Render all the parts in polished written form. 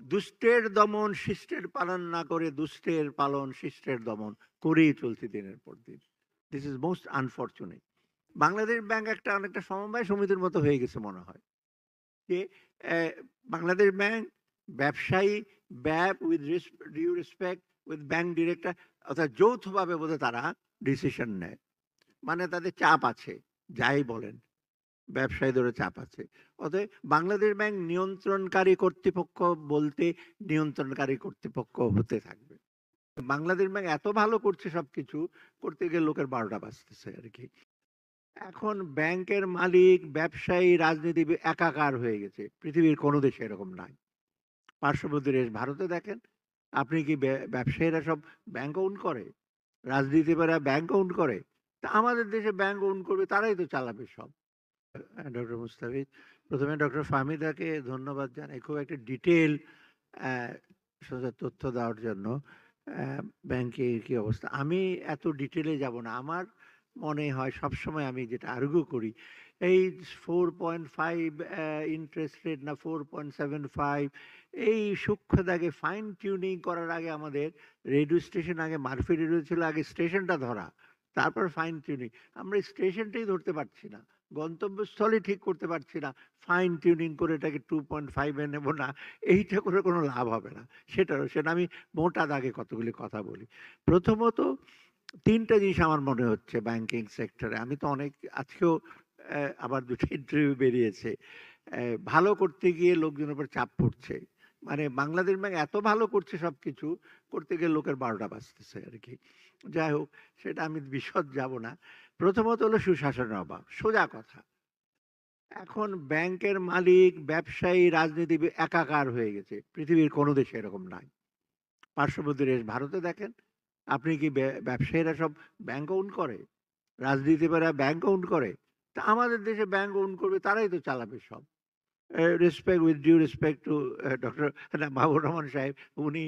দুষ্টের দমন শিষ্টের পালন না করে দুষ্টের পালন শিষ্টের দমন করেই চলছে দিনের পর দিন। This is most unfortunate. Bangladesh bank একটা অনেকটা সমবায় সমিতির মতো হয়ে গেছে মনে হয়। যে বাংলাদেশ ব্যাংক ব্যবসায়ী ব্যাপ with due respect with bank director অর্থাৎ যৌথভাবে বোধহয় তারা ডিসিশন নেয়। মানে তাদের চাপ আছে, যাই বলেন, ব্যবসায়ীদেরও চাপ আছে। অতএব বাংলাদেশ ব্যাংক নিয়ন্ত্রণকারী কর্তৃপক্ষ বলতে নিয়ন্ত্রণকারী কর্তৃপক্ষ হতে থাকবে। বাংলাদেশ ব্যাংক এত ভালো করছে সবকিছু, করতে গিয়ে লোকের ১২টা বাজতেছে আরকি। এখন ব্যাংকের মালিক, ব্যবসায়ী, রাজনীতিবিদ একাকার হয়ে গেছে। পৃথিবীর কোনো দেশে এরকম নাই। পার্শ্ববর্তী দেশ ভারতে দেখেন, আপনি কি ব্যবসায়ীরা সব ব্যাংক ওন করে? রাজনীতিবিদরা ব্যাংক ওন করে? তা আমাদের দেশে ব্যাংক ওন করবে, তারাই তো চালাবে সব। ডক্টর মুস্তাফিজ, ১ম এ ডক্টর ফাহমিদাকে ধন্যবাদ জানাই। খুব একটা ডিটেইল অ্যা সোজা তথ্য দেওয়ার জন্য। ব্যাংকের কি অবস্থা। আমি এত ডিটেইলে যাব না। আমার মনে হয় সবসময় আমি যেটা আর্গুও করি, এই 4.5 ইন্টারেস্ট রেট না 4.75 এই সূক্ষ্ম দাগে ফাইন টিউনিং করার আগে আমাদের রেডিও স্টেশন আগে মারফি রেডিও ছিল, আগে স্টেশনটা ধরা, তারপর ফাইন টিউনিং। আমরা স্টেশনটাই ধরতে পারছি না। গন্তব্যস্থলই ঠিক করতে পারছি না। ফাইন টিউনিং করে এটাকে 2.5 এ নেব না, এইটা করে কোনো লাভ হবে না। সেটা আমি মোটা দাগে কতগুলি কথা বলি। প্রথমত ৩ টা জিনিস আমার মনে হচ্ছে ব্যাংকিং সেক্টরে। আমি তো অনেক আজকেও আবার ২ টা ইন্টারভিউ বেরিয়েছে। ভালো করতে গিয়ে লোকজনের উপর চাপ পড়ছে। মানে বাংলাদেশ ব্যাংক এত ভালো করছে সবকিছু, করতে গিয়ে লোকের ১২টা বাজতেছে আরকি। যাই হোক, সেটা আমি বিশদ যাব না। প্রথমত হলো সুশাসনের অভাব। সোজা কথা। এখন ব্যাংকের মালিক, ব্যবসায়ী, রাজনীতিবিদ একাকার হয়ে গেছে। পৃথিবীর কোনো দেশে এরকম নাই। পার্শ্ববর্তী দেশ ভারতে দেখেন, আপনি কি ব্যবসায়ীরা সব ব্যাংক ওন করে? রাজনীতিবিদরা ব্যাংক ওন করে? তা আমাদের দেশে ব্যাংক ওন করবে, তারাই তো চালাবে সব। Respect with due respect to doctor Mahbub Rahman সাহেব, উনি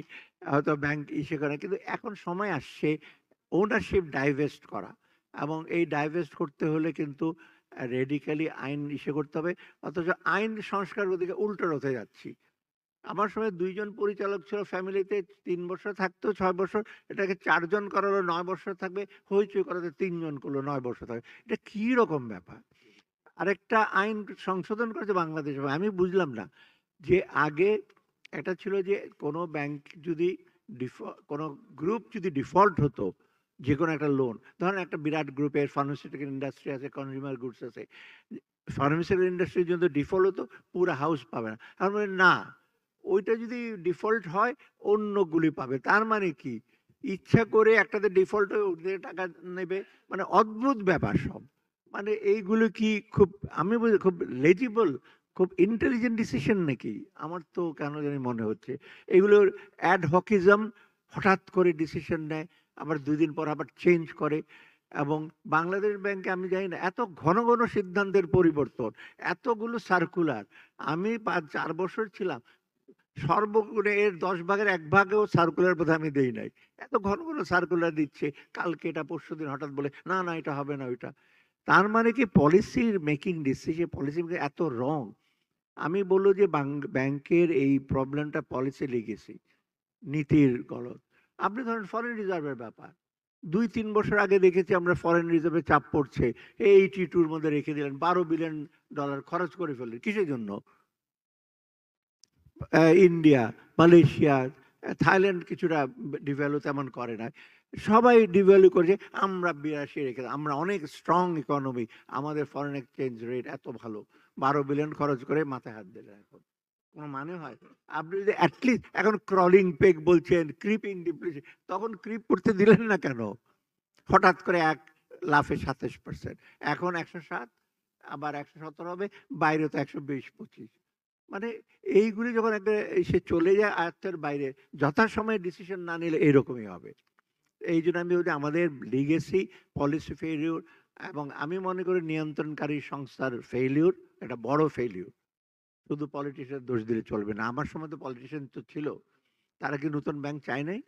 হয়তো ব্যাংক ইসে করেন। কিন্তু এখন সময় আসছে ওনারশিপ ডাইভেস্ট করা, এবং এই ডাইভেস্ট করতে হলে কিন্তু রেডিক্যালি আইন ইসে করতে হবে। অথচ আইন সংস্কারের ওদিকে উল্টো রথে যাচ্ছি। আমার সময় ২ জন পরিচালক ছিল ফ্যামিলিতে, ৩ বছর থাকতো ৬ বছর, এটাকে ৪ জন করালো ৯ বছর থাকবে, হইচই করাতে ৩ জন করলো ৯ বছর থাকবে। এটা কি রকম ব্যাপার? আরেকটা আইন সংশোধন করেছে বাংলাদেশে, আমি বুঝলাম না। যে আগে একটা ছিল যে কোনো ব্যাংক যদি কোনো গ্রুপ যদি ডিফল্ট হতো, যেকোনো একটা লোন, ধরেন একটা বিরাট গ্রুপের ফার্মাসিউটিক্যাল ইন্ডাস্ট্রি আছে, কনজিউমার গুডস আছে। ফার্মাসিউটিক্যাল ইন্ডাস্ট্রি যদি ডিফল্ট হতো, পুরা হাউস পাবে না। তার মানে না, ওইটা যদি ডিফল্ট হয় অন্যগুলি পাবে। তার মানে কি? ইচ্ছা করে একটাতে ডিফল্ট হয়ে ওর থেকে টাকা নেবে। মানে অদ্ভুত ব্যাপার সব। মানে এইগুলো কি খুব, আমি বুঝি খুব লেজিবল, খুব ইন্টেলিজেন্ট ডিসিশন নাকি? আমার তো কেন জানি মনে হচ্ছে। এগুলোর অ্যাডহকিজম, হঠাৎ করে ডিসিশন নেয়, আবার ২ দিন পর আবার চেঞ্জ করে। এবং বাংলাদেশ ব্যাংকে আমি জানি না এত ঘন, ঘন সিদ্ধান্তের পরিবর্তন, এতগুলো সার্কুলার। আমি ৪ বছর ছিলাম। সর্বগুণে এর ১০ ভাগের ১ ভাগও সার্কুলার বোধহয় আমি দেই নাই। এত ঘন, ঘন সার্কুলার দিচ্ছে। কালকে এটা, পরশুদিন হঠাৎ বলে, "না, না এটা হবে না ওইটা।" তার মানে কি পলিসির মেকিং ডিসিশন, পলিসি এত রং। আমি বলব যে ব্যাংকের এই প্রবলেমটা পলিসি লিগেসি, নীতির গলদ। আপনি ধরেন ফরেন রিজার্ভের ব্যাপার। ২-৩ বছর আগে দেখেছি আমরা ফরেন রিজার্ভে চাপ পড়ছে। এই 82 র মধ্যে রেখে দিলেন। $১২ বিলিয়ন খরচ করে ফেললেন। কিসের জন্য? ইন্ডিয়া, মালয়েশিয়া, থাইল্যান্ড কিছুটা ডিভ্যালু তেমন করে নাই। সবাই ডিভ্যালু করেছে। আমরা ৮২ রেখে আমরা অনেক স্ট্রং ইকোনমি। আমাদের ফরেন এক্সচেঞ্জ রেট এত ভালো। ১২ বিলিয়ন খরচ করে মাথায় হাত দিলেন এখন। কোন মানে হয়? আপনি যদি এট লিস্ট এখন ক্রলিং পেগ বলছেন, ক্রিপিং ডিপ্রিসিয়েশন, তখন ক্রিপ করতে দিলেন না কেন? হঠাৎ করে এক লাফে ২৭%। এখন ১০৭, আবার ১১৭ হবে, বাইরে তো ১২০-২৫। মানে এইগুলি যখন একটা এসে চলে যায় আয়ত্তের বাইরে, যথাসময়ে ডিসিশন না নিলে এরকমই হবে। এইজন্য আমি বলি আমাদের লিগেসি, পলিসি ফেইলিউর, এবং আমি মনে করি নিয়ন্ত্রণকারী সংস্থার ফেইলিউর, একটা বড় ফেইলিউর। শুধু পলিটিশিয়ান দোষ দিলে চলবে না। আমার সময় তো পলিটিশিয়ান তো ছিল। তারা কি নতুন ব্যাংক চায় নাই?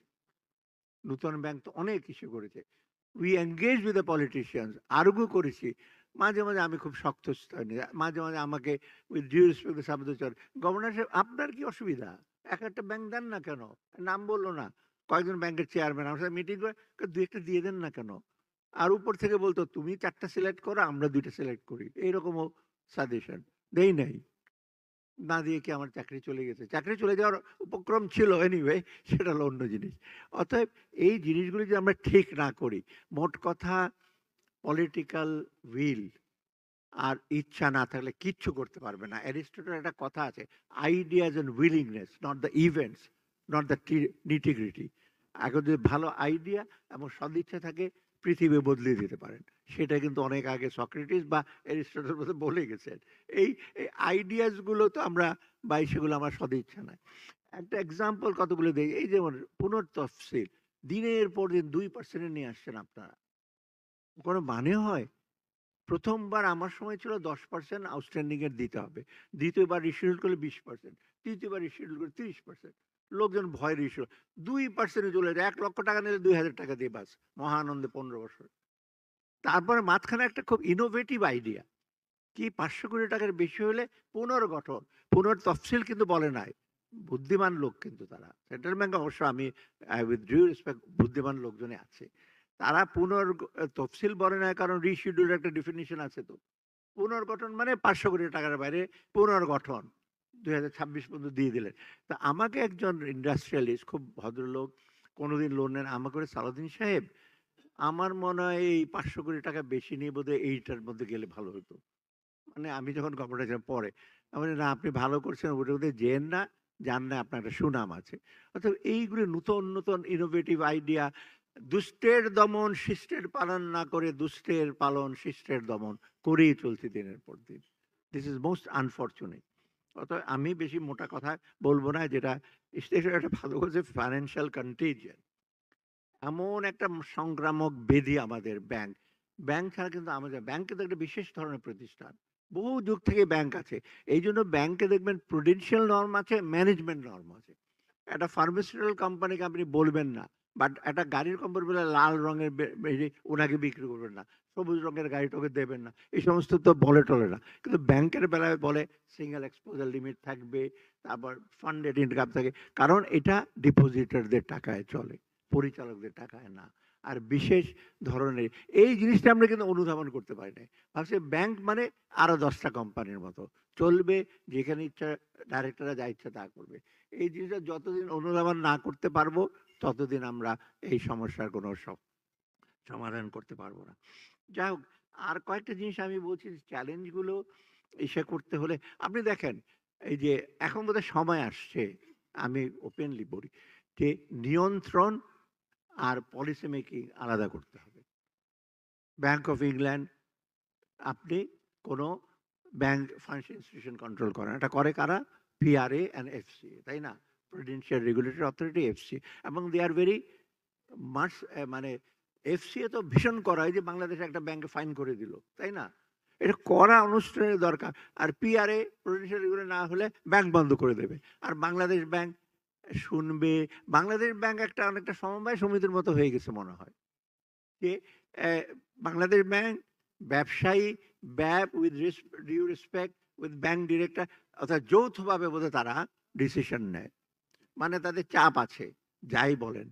নতুন ব্যাংক তো অনেক ইস্যু করেছে। We engage with the politicians, argue করেছি। মাঝে, মাঝে আমি খুব শক্ত স্থানে, মাঝে, মাঝে আমাকে উইথ ডিউ রেসপেক্ট টু সামুদ্রচর, গভর্নর সাহেব আপনার কি অসুবিধা? একটা ব্যাংক দেন না কেন? নাম বলল না। কয়েকজন ব্যাংকের চেয়ারম্যান আমার সাথে মিটিং করে, কয় ২ একটা দিয়ে দেন না কেন? আর উপর থেকে বলতো, "তুমি ৪ টা সিলেক্ট করো, আমরা ২ টা সিলেক্ট করি।" এইরকমও সাজেশন। দেই নাই। না দিয়ে কি আমার চাকরি চলে গেছে? চাকরি চলে যাওয়ার উপক্রম ছিল এনিওয়ে, সেটা হলো অন্য জিনিস। অতএব এই জিনিসগুলো যদি আমরা ঠিক না করি, মোট কথা পলিটিক্যাল উইল আর ইচ্ছা না থাকলে কিচ্ছু করতে পারবে না। অ্যারিস্টটলের একটা কথা আছে, ideas and willingness, not the events, not the nitty gritty. এখন যদি ভালো আইডিয়া এবং সদিচ্ছা থাকে, পৃথিবী বদলে দিতে পারেন। সেটা কিন্তু অনেক আগে সক্রেটিস বা অ্যারিস্টটল মতো বলে গেছেন। এই এই আইডিয়াস গুলো তো আমরা সেগুলো আমার সদিচ্ছা নাই। একটা এক্সাম্পল কতগুলো দেই। এই যেমন পুনর্তফসিল দিনের পর দিন 2% নিয়ে আসছেন আপনারা। কোনো মানে হয়? ১ম বার আমার সময় ছিল ১০% আউটস্ট্যান্ডিং এর দিতে হবে। দ্বিতীয়বার রিশিডিউল করলে ২০%, তৃতীয়বার রিশিডিউল করলে ৩০%। লোকজন ভয়ে রিশিডিউল ২% এ চলে যায়। ৳১,০০,০০০ নিলে ৳২,০০০ দিয়ে বাস। মহা আনন্দে ১৫ বছর। তারপরে মাঝখানে একটা খুব ইনোভেটিভ আইডিয়া। কি ৳৫০০,০০,০০,০০০ বেশি হলে পুনর্গঠন। পুনর্তফসিল কিন্তু বলে নাই। বুদ্ধিমান লোক কিন্তু তারা। সেন্ট্রাল ব্যাংক অবশ্য আমি উইথ ডিউ রেসপেক্ট বুদ্ধিমান লোকজনই আছে। তারা তফসিল বলে নাই, কারণ রিশিডিউল এর একটা ডেফিনিশন আছে তো। পুনর্গঠন মানে ৳৫০০,০০,০০,০০০ বাইরে পুনর্গঠন। ২০২৬ পর্যন্ত দিয়ে দিলেন। তা আমাকে একজন ইন্ডাস্ট্রিয়ালিস্ট, খুব ভদ্রলোক, কোনোদিন লোন নেন, আমাকে বলে, "সালাউদ্দিন সাহেব, আমার মনে হয় এই ৳৫০০,০০,০০০ বেশি নিয়ে বোধহয় এইটার মধ্যে গেলে ভালো হতো।" মানে আমি যখন গল্পটা ছিলাম পরে, আমি বলি, "না, আপনি ভালো করছেন, ওটার মধ্যে যেয়েন না, যান না, আপনার একটা সুনাম আছে।" অর্থাৎ এইগুলো নূতন, নূতন ইনোভেটিভ আইডিয়া, দুষ্টের দমন শিষ্টের পালন না করে দুষ্টের পালন শিষ্টের দমন করেই চলছি দিনের পর দিন। This is most unfortunate. অতএব আমি বেশি মোটা কথা বলব না, যেটা একটা ভালো করছে ফাইন্যান্সিয়াল কন্টেজিয়ন। এমন একটা সংক্রামক ব্যাধি আমাদের ব্যাংক। ব্যাংক ছাড়া কিন্তু আমাদের ব্যাংক কিন্তু একটা বিশেষ ধরনের প্রতিষ্ঠান। বহু যুগ থেকে ব্যাংক আছে। এইজন্য ব্যাংকে দেখবেন prudential নরম আছে, ম্যানেজমেন্ট নরম আছে। একটা ফার্মাসিউটিক্যাল কোম্পানিকে আপনি বলবেন না। বাট একটা গাড়ির কোম্পানি বলে লাল রঙের ওনাকে বিক্রি করবেন না। সবুজ রঙের গাড়িটা ওকে দেবেন না। এই সমস্ত তো বলে-টলে না। কিন্তু ব্যাংকের বেলায় বলে সিঙ্গেল এক্সপোজার লিমিট থাকবে, তারপর ফান্ডেড ইনকাম থাকে। কারণ এটা ডিপোজিটরদের টাকায় চলে, পরিচালকদের টাকায় না। আর বিশেষ ধরনের এই জিনিসটা আমরা কিন্তু অনুধাবন করতে পারি নাই। ভাবছি ব্যাংক মানে আরো ১০ টা কোম্পানির মতো। চলবে, যেখানে ইচ্ছা ডাইরেক্টররা যা ইচ্ছা তা করবে। এই জিনিসটা যতদিন অনুধাবন না করতে পারবো, ততদিন আমরা এই সমস্যার কোনো সমাধান করতে পারবো না। যাই হোক, আর কয়েকটা জিনিস আমি বলছি, চ্যালেঞ্জ গুলো করতে হলে আপনি দেখেন, এই যে এখন বোধহয় সময় আসছে, আমি ওপেনলি বলি, যে নিয়ন্ত্রণ আর পলিসি মেকিং আলাদা করতে হবে। ব্যাংক অফ ইংল্যান্ড, আপনি কোনো ব্যাংক ফাইন্যান্সিয়াল ইনস্টিটিউশন কন্ট্রোল করেন। এটা করে কারা? পিআরএ অ্যান্ড এফসিএ, তাই না? Prudential regulatory authority, FC. এবং দে আর ভেরি মাস, মানে এফসিএ তো ভীষণ করা, এই যে বাংলাদেশে একটা ব্যাংকে ফাইন করে দিল, তাই না? এটা করা অনুষ্ঠানের দরকার। আর পিআরএ প্রুডেন্সিয়াল রেগুলেটর না হলে ব্যাংক বন্ধ করে দেবে। আর বাংলাদেশ ব্যাংক শুনবে। বাংলাদেশ ব্যাংক একটা অনেকটা সমবায় সমিতির মতো হয়ে গেছে মনে হয়। যে বাংলাদেশ ব্যাংক ব্যবসায়ী, ব্যাব with due respect, with bank director, অর্থাৎ যৌথভাবে বোধহয় তারা ডিসিশন নেয়। মানে তাদের চাপ আছে, যাই বলেন,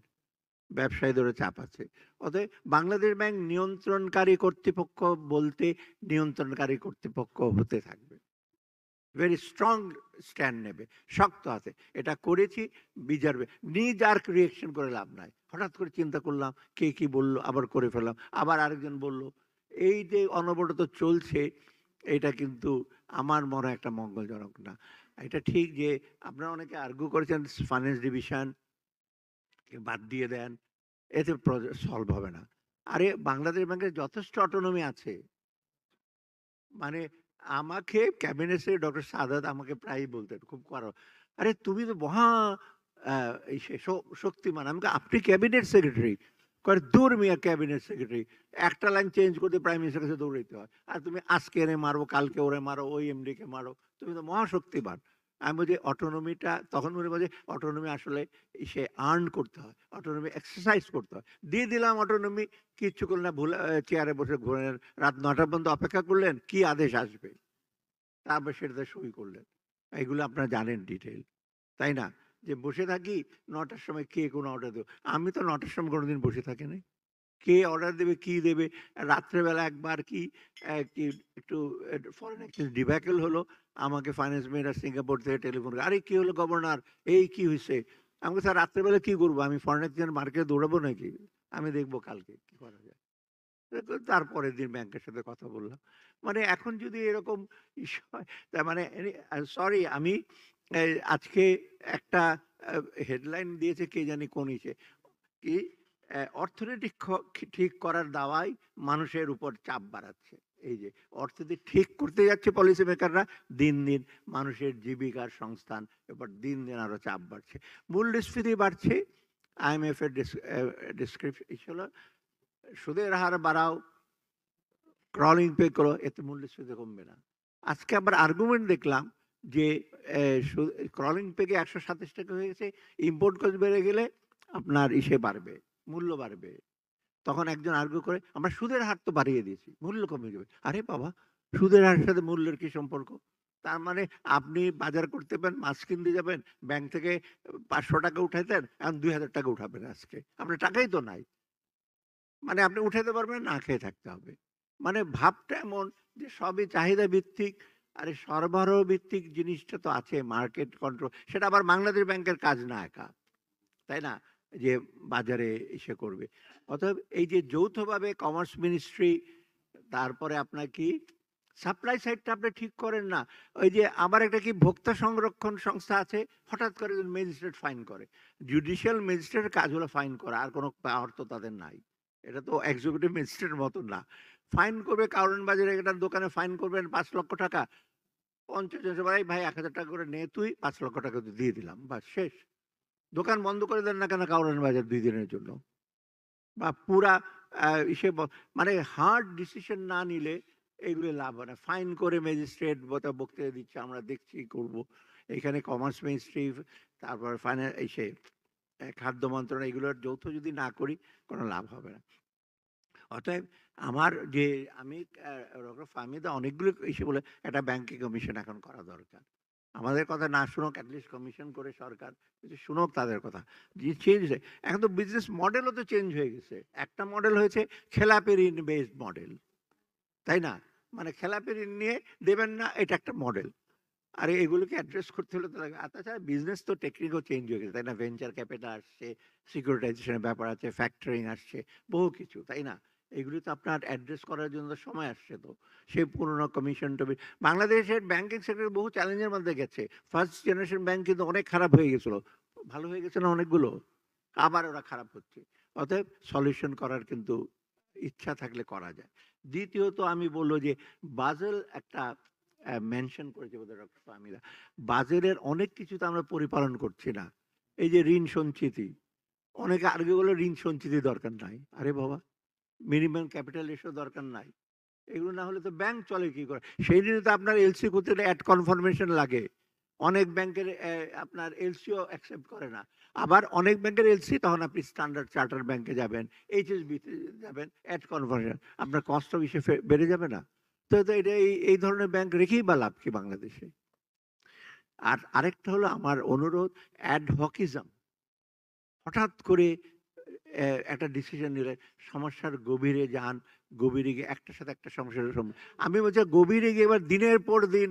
ব্যবসায়ীদেরও চাপ আছে। অতএব বাংলাদেশ ব্যাংক নিয়ন্ত্রণকারী কর্তৃপক্ষ বলতে নিয়ন্ত্রণকারী কর্তৃপক্ষ হতে থাকবে। ভেরি স্ট্রং স্ট্যান্ড নেবে, শক্ত হাতে। এটা করেছি, বিচারবে। নিজ আর রিয়েকশন করে লাভ নাই। হঠাৎ করে চিন্তা করলাম, কে কি বলল, আবার করে ফেললাম, আবার আরেকজন বলল। এই যে অনবরত চলছে, এটা কিন্তু আমার মনে হয় একটা মঙ্গলজনক না। এটা ঠিক যে আপনারা অনেকে আর্গু করেছেন ফাইন্যান্স ডিভিশন বাদ দিয়ে দেন, এতে সলভ হবে না। আরে বাংলাদেশ ব্যাংকের যথেষ্ট অটোনমি আছে। মানে আমাকে ক্যাবিনেট সেক্রেটারি ডক্টর সাদাত আমাকে প্রায়ই বলতেন, খুব করো, "আরে তুমি তো মহা এই শক্তিমান।" আমি বলি, "আপনি ক্যাবিনেট সেক্রেটারি?" কয়, "দূর মিয়া ক্যাবিনেট সেক্রেটারি। একটা লাইন চেঞ্জ করতে প্রাইম মিনিস্টারের কাছে দৌড়াইতে হয়। আর তুমি আজকে এরে মারো, কালকে ওরে মারো, ওই এমডি কে মারো। তুমি তো মহাশক্তিমান।" আমি বলছি অটোনমিটা, তখন উনি বলছে অটোনমি আসলে সে আর্ন করতে হয়, অটোনমি এক্সারসাইজ করতে হয়। দিয়ে দিলাম অটোনমি, কিচ্ছু করলেন না, ভুলে চেয়ারে বসে ঘুরেন, রাত ৯টা পর্যন্ত অপেক্ষা করলেন কি আদেশ আসবে, তারপর সেটাতে সই করলেন। এগুলো আপনারা জানেন ডিটেইল, তাই না? যে বসে থাকি ৯টার সময় কে কোন অর্ডার দেবে। আমি তো ৯টার সময় কোনোদিন বসে থাকি নাই। কে অর্ডার দেবে, কি দেবে? রাত্রেবেলা একবার কি একটু ফরেন এক্সচেঞ্জ ডিব্যাকেল হলো। আমাকে ফাইন্যান্স মিনিস্টার সিঙ্গাপুর থেকে টেলিফোন করে, "আরে কি হলো গভর্নর? এই কি হইছে?" আমি বলছি, "স্যার রাত্রেবেলা কি করব? আমি ফরেন এক্সচেঞ্জ মার্কেটে দৌড়াবো নাকি? আমি দেখব কালকে কি করা যায়।" তারপরের দিন ব্যাংকের সাথে কথা বললাম। মানে এখন যদি এরকম ইস্যু হয়, তার মানে সরি আমি আজকে একটা আ হেডলাইন দিয়েছে কে জানি কোন ইসে। কি অর্থনীতি ঠিক করার দাওয়ায় মানুষের উপর চাপ বাড়াচ্ছে। এই যে অর্থনীতি ঠিক করতে যাচ্ছে পলিসি মেকাররা, দিন, দিন মানুষের জীবিকার সংস্থান এবার দিন, দিন আরো চাপ বাড়ছে। মূল্যস্ফীতি বাড়ছে। IMF এর ডেসক্রিপশন হলো সুদের হার বাড়াও, ক্রলিং পে করো, এতে মূল্যস্ফীতি কমবে না। আজকে আবার আর্গুমেন্ট দেখলাম যে ক্রলিং পেকে ১২৭ টাকা হয়ে গেছে, ইম্পোর্ট কস্ট বেড়ে গেলে আপনার ইসে বাড়বে, মূল্য বাড়বে। তখন একজন আর্গু করে আমরা সুদের হার তো বাড়িয়ে দিয়েছি, মূল্য কমে যাবে। আরে বাবা, সুদের হারের সাথে মূল্যের কি সম্পর্ক? তার মানে আপনি বাজার করতে পারেন, মাছ কিনতে যাবেন, ব্যাংক থেকে ৫০০ টাকা উঠাইতেন, এখন ২,০০০ টাকা উঠাবেন আজকে। আপনার টাকাই তো নাই। মানে আপনি উঠাতে পারবেন না, খেয়ে থাকতে হবে। মানে ভাবটা এমন যে সবই চাহিদা ভিত্তিক। আরে সরবরাহ ভিত্তিক জিনিসটা তো আছে, মার্কেট কন্ট্রোল, সেটা আবার বাংলাদেশ ব্যাংকের কাজ না একা, তাই না? যে বাজারে এসে করবে। অতএব এই যে যৌথভাবে কমার্স মিনিস্ট্রি, তারপরে আপনার কি সাপ্লাই সাইডটা আপনি ঠিক করেন না। ওই যে আবার একটা কি ভোক্তা সংরক্ষণ সংস্থা আছে, হঠাৎ করে ম্যাজিস্ট্রেট ফাইন করে। জুডিশিয়াল ম্যাজিস্ট্রেটের কাজ হলো ফাইন করা, আর কোনো পাওয়ার তো তাদের নাই। এটা তো এক্সিকিউটিভ ম্যাজিস্ট্রেটের মতন না। ফাইন করবে, কারণ বাজারে একটা দোকানে ফাইন করবেন ৫,০০,০০০ টাকা। ৫০ জন ভাই, ভাই ১,০০০ টাকা করে নে তুই, ৫,০০,০০০ টাকা তুই দিয়ে দিলাম। বাস শেষ। দোকান বন্ধ করে দেন না কেন কারণ বাজার ২ দিনের জন্য? বা পুরা ইসে মানে হার্ড ডিসিশন না নিলে এগুলো লাভ হয় না। ফাইন করে ম্যাজিস্ট্রেট বক্তৃতা দিচ্ছে, আমরা দেখছি করব। এখানে কমার্স মিনিস্ট্রি, তারপর ইসে খাদ্য মন্ত্রণালয়, এগুলোর যৌথ যদি না করি কোনো লাভ হবে না। অতএব আমার যে আমি ফাহমিদা অনেকগুলো ইসে বলে একটা ব্যাংকিং কমিশন এখন করা দরকার। আমাদের কথা না শুনুক, অ্যাটলিস্ট কমিশন করে সরকার কিছু শুনুক তাদের কথা। যে চেঞ্জ হয়। এখন তো বিজনেস মডেলও তো চেঞ্জ হয়ে গেছে। একটা মডেল হয়েছে খেলাপি ঋণ বেসড মডেল। তাই না? মানে খেলাপি ঋণ নিয়ে দেবেন না, এটা একটা মডেল। আর এগুলোকে অ্যাড্রেস করতে হলে তো লাগে। আর তাছাড়া বিজনেস তো টেকনিকও চেঞ্জ হয়ে গেছে, তাই না? ভেঞ্চার ক্যাপিটাল আসছে, সিকিউরিটাইজেশনের ব্যাপার আছে, ফ্যাক্টরিং আসছে, বহু কিছু, তাই না? এগুলি তো আপনার অ্যাড্রেস করার জন্য সময় আসছে তো। সেই পুরনো কমিশন বাংলাদেশের ব্যাংকিং সেক্টর বহু চ্যালেঞ্জের মধ্যে গেছে। ফার্স্ট জেনারেশন ব্যাংক কিন্তু অনেক খারাপ হয়ে গেছিল। ভালো হয়ে গেছে না অনেকগুলো? আবার ওরা খারাপ হচ্ছে। অতএব সলিউশন করার কিন্তু ইচ্ছা থাকলে করা যায়। দ্বিতীয়ত আমি বলব যে বাজেল একটা মেনশন করেছে বোধহয় ডক্টর ফাহমিদা। বাজেটের অনেক কিছু তো আমরা পরিপালন করছি না। এই যে ঋণ সঞ্চিতি, অনেকে আর্গুয়ে বলল ঋণ সঞ্চিতি দরকার নাই। আরে বাবা! মিনিমাম ক্যাপিটাল রেশিও দরকার নাই। এগুলো না হলে তো ব্যাংক চলে কি করে? সেই জন্য তো আপনার এলসি করতে গেলে অ্যাট কনফার্মেশন লাগে। অনেক ব্যাংকের আপনার এলসিও অ্যাকসেপ্ট করে না। আবার অনেক ব্যাংকের এলসি, তখন আপনি স্ট্যান্ডার্ড চার্টার্ড ব্যাংকে যাবেন, এইচএসবিতে যাবেন, অ্যাট কনফার্মেশন। আপনার কস্ট অফ ইসে বেড়ে যাবে না? তো এটা এই ধরনের ব্যাংক রেখেই বা লাভ কি বাংলাদেশে? আর আরেকটা হলো আমার অনুরোধ, অ্যাডহকিজম। হঠাৎ করে একটা ডিসিশন নিলে সমস্যার গভীরে যান, গভীরে গিয়ে একটার সাথে একটা সমস্যার আমি বলছি গভীরে গিয়ে এবার দিনের পর দিন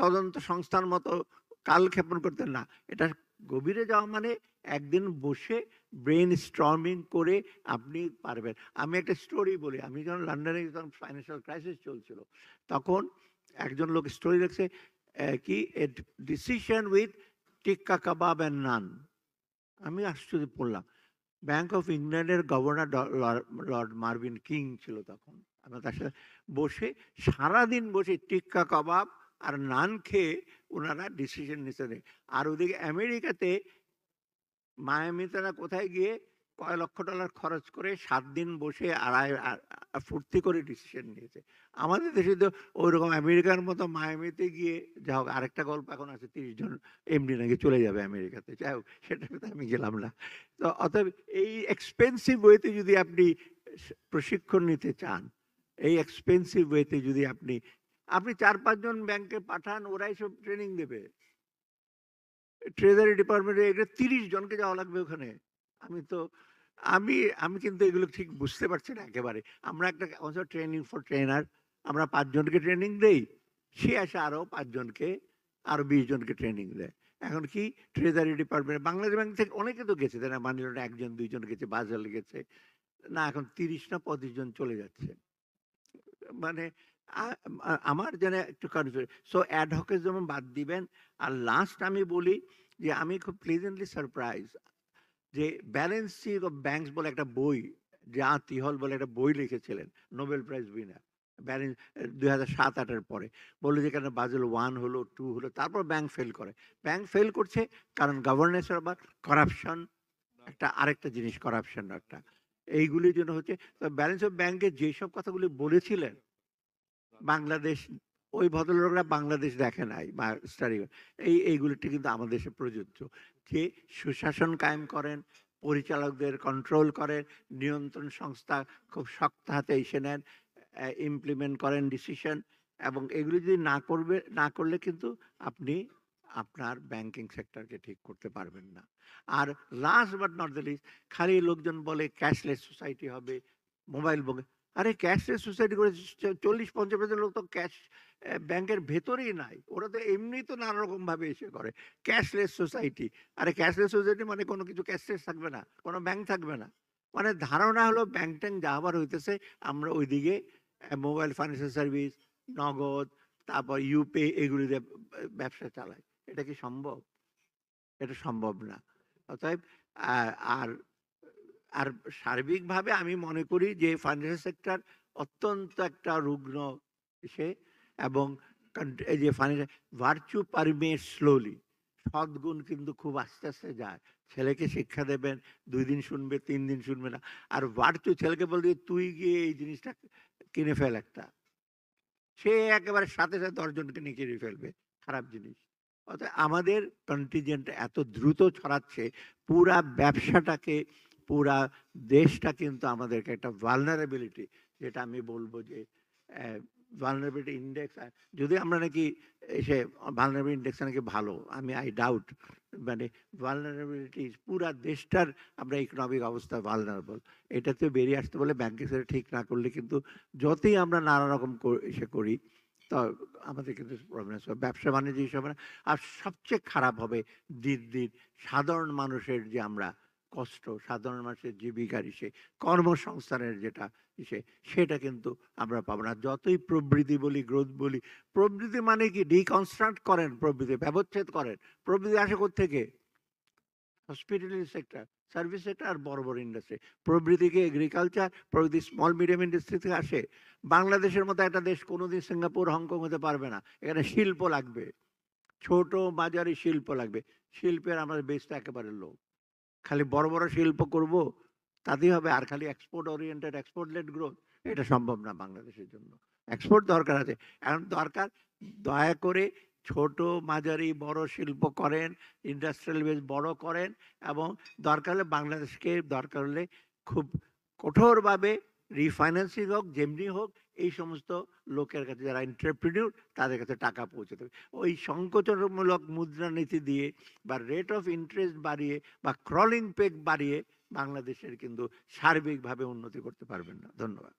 তদন্ত সংস্থার মতো কালক্ষেপণ করতেন না। এটা গভীরে যাওয়া মানে একদিন বসে ব্রেন স্টর্মিং করে আপনি পারবেন। আমি একটা স্টোরি বলি, আমি যখন লন্ডনে যখন ফাইন্যান্সিয়াল ক্রাইসিস চলছিল, তখন একজন লোক স্টোরি লিখছে কি a decision with tikka kebab and নান। আমি আশ্চর্য পড়লাম। ব্যাংক অফ ইংল্যান্ডের গভর্নর লর্ড মার্ভিন কিং ছিল তখন। আমরা তার সাথে বসে সারাদিন বসে টিক্কা কাবাব আর নান খেয়ে ওনারা ডিসিশন নিতে। আর ওদিকে আমেরিকাতে মায়ামিতে না কোথায় গিয়ে কয় লক্ষ ডলার খরচ করে ৭ দিন বসে ফুর্তি করে ডিসিশন নিয়েছে। আমাদের দেশে তো ওইরকম আমেরিকার মতো মায়ামিতে গিয়ে, যা হোক আরেকটা গল্প এখন আছে, ৩০ জন এমডি নাকি চলে যাবে আমেরিকাতে। যাই হোক সেটাতে আমি গেলাম না। তো অতএব এই এক্সপেন্সিভ ওয়েতে যদি আপনি প্রশিক্ষণ নিতে চান, এই এক্সপেন্সিভ ওয়েতে যদি আপনি ৪-৫ জন ব্যাংকে পাঠান, ওরাই সব ট্রেনিং দেবে। ট্রেজারি ডিপার্টমেন্টে এখানে ৩০ জনকে যাওয়া লাগবে ওখানে। আমি তো আমি আমি কিন্তু এগুলো ঠিক বুঝতে পারছি না একেবারে। আমরা একটা ট্রেনিং ফর ট্রেনার, আমরা ৫ জনকে ট্রেনিং দেই। সে আসে আরো ৫ জনকে, আরো ২০ জনকে ট্রেনিং দেয়। এখন কি ট্রেজারি ডিপার্টমেন্ট বাংলাদেশ ব্যাংক থেকে অনেকে তো গেছে, তাই না? মানি লন্ডারিং ১ জন ২ জন গেছে, বাজার গেছে। না এখন ৩০ না ২৫ জন চলে যাচ্ছে। মানে আ আ আমার যেন একটু কনফিউজ। সো এড হকিজম বাদ দিবেন। আর লাস্ট আমি বলি যে আমি খুব প্লেজেন্টলি সারপ্রাইজ যে ব্যালেন্স শিট অফ ব্যাংকস বলে একটা বই, যা তিহল বলে একটা বই লিখেছিলেন নোবেল প্রাইজ উইনার। ব্যালেন্স ২০০৭-৮ এর পরে। বলল যে কেন বাজেল 1 হলো, 2 হলো, তারপর ব্যাংক ফেল করে। ব্যাংক ফেল করছে কারণ গভর্নেন্স এর আবার করাপশন, একটা আরেকটা জিনিস করাপশন একটা। এইগুলির জন্য হচ্ছে। তো ব্যালেন্স অফ ব্যাংকে যেসব কথাগুলি বলেছিলেন বাংলাদেশ, ওই ভদ্রলোকরা বাংলাদেশ দেখে নাই বা স্টাডি, এইগুলিটি কিন্তু আমাদের দেশে প্রযোজ্য। যে সুশাসন কায়েম করেন, পরিচালকদের কন্ট্রোল করেন, নিয়ন্ত্রণ সংস্থা খুব শক্ত হাতে এসে নেন, ইমপ্লিমেন্ট করেন ডিসিশন, এবং এগুলি যদি না করলে কিন্তু আপনি আপনার ব্যাংকিং সেক্টরকে ঠিক করতে পারবেন না। আর last but not the least, খালি লোকজন বলে ক্যাশলেস সোসাইটি হবে, মোবাইল আরে ক্যাশলেস সোসাইটি করে ৪০-৫০% লোক তো ক্যাশ ব্যাংকের ভেতরেই নাই। ওরা তো এমনি তো নানা রকম ভাবে এসে করে। Cashless society. আরে ক্যাশলেস সোসাইটি মানে কোনো কিছু ক্যাশলেস থাকবে না। কোনো ব্যাংক থাকবে না। মানে ধারণা হলো ব্যাংক-ট্যাংক যা হবার হইতেছে আমরা ওইদিকে মোবাইল ফাইন্যান্সিয়াল সার্ভিস, নগদ, তারপর ইউপে এগুলি দিয়ে ব্যবসা চালাই। এটা কি সম্ভব? এটা সম্ভব না। অতএব আ আর আর সার্বিকভাবে আমি মনে করি যে ফাইন্যান্সিয়াল সেক্টর অত্যন্ত একটা রুগ্ন সে, এবং এই যে ফাইন্যান্সিয়াল ভার্চু পারমিট স্লোলি, সদ্গুণ কিন্তু খুব আস্তে আস্তে যায়। ছেলেকে শিক্ষা দেবেন, ২ দিন শুনবে, ৩ দিন শুনবে না। আর ভার্চু ছেলেকে বলবে তুই গিয়ে এই জিনিসটা কিনে ফেল একটা, সে একেবারে সাথে সাথে ১০ জনকে নিয়ে কিনে ফেলবে খারাপ জিনিস। অর্থাৎ আমাদের কন্টিজেন্ট এত দ্রুত ছড়াচ্ছে, পুরা ব্যবসাটাকে, পুরা দেশটা কিন্তু আমাদেরকে একটা ভালনারেবিলিটি, যেটা আমি বলবো যে ভালনারেবিলিটি ইন্ডেক্স, যদি আমরা নাকি এসে ভালনারেবিলিটি ইন্ডেক্স নাকি ভালো, আমি আই ডাউট। মানে ভালনারেবিলিটি পুরা দেশটার আমরা ইকোনমিক অবস্থা ভালনারেবল, এটাতে বেরিয়ে আসতে বলে ব্যাংকিং সেক্টর ঠিক না করলে কিন্তু যতই আমরা নানা রকম এসে করি, তো আমাদের কিন্তু প্রবলেম হবে, ব্যবসা বাণিজ্য হিসাবে হবে না। আর সবচেয়ে খারাপ হবে দিন দিন সাধারণ মানুষের যে আমরা কষ্ট, সাধারণ মানুষের জীবিকার ইসে, কর্মসংস্থানের যেটা ইসে, সেটা কিন্তু আমরা পাবো না। যতই প্রবৃদ্ধি বলি, গ্রোথ বলি, প্রবৃদ্ধি মানে কি? ডিকনস্ট্রাক্ট করেন, প্রবৃদ্ধি ব্যবচ্ছেদ করেন। প্রবৃদ্ধি আসে কোত্থেকে? হসপিটালিটি সেক্টর, সার্ভিস সেক্টর আর বড় বড় ইন্ডাস্ট্রি। প্রবৃদ্ধি কি এগ্রিকালচার, প্রবৃদ্ধি স্মল মিডিয়াম ইন্ডাস্ট্রি থেকে আসে। বাংলাদেশের মতো একটা দেশ কোনোদিন সিঙ্গাপুর, হংকং হতে পারবে না। এখানে শিল্প লাগবে, ছোট মাঝারি শিল্প লাগবে। শিল্পের আমাদের বেসটা একেবারে লো। খালি বড় বড় শিল্প করব, তাতেই হবে। আর খালি export oriented, export led growth, এটা সম্ভব না বাংলাদেশের জন্য। এক্সপোর্ট দরকার আছে। এখন দরকার দয়া করে ছোট মাঝারি বড় শিল্প করেন, ইন্ডাস্ট্রিয়াল বেস বড় করেন, এবং দরকার হলে বাংলাদেশকে দরকার হলে খুব কঠোরভাবে রিফাইন্যান্সিং হোক, যেমনি হোক, এই সমস্ত লোকের কাছে যারা এন্টারপ্রেনিউর তাদের কাছে টাকা পৌঁছে দেবে। ওই সংকোচনমূলক মুদ্রানীতি দিয়ে বা রেট অফ ইন্টারেস্ট বাড়িয়ে বা ক্রলিং পেগ বাড়িয়ে বাংলাদেশের কিন্তু সার্বিকভাবে উন্নতি করতে পারবেন না। ধন্যবাদ।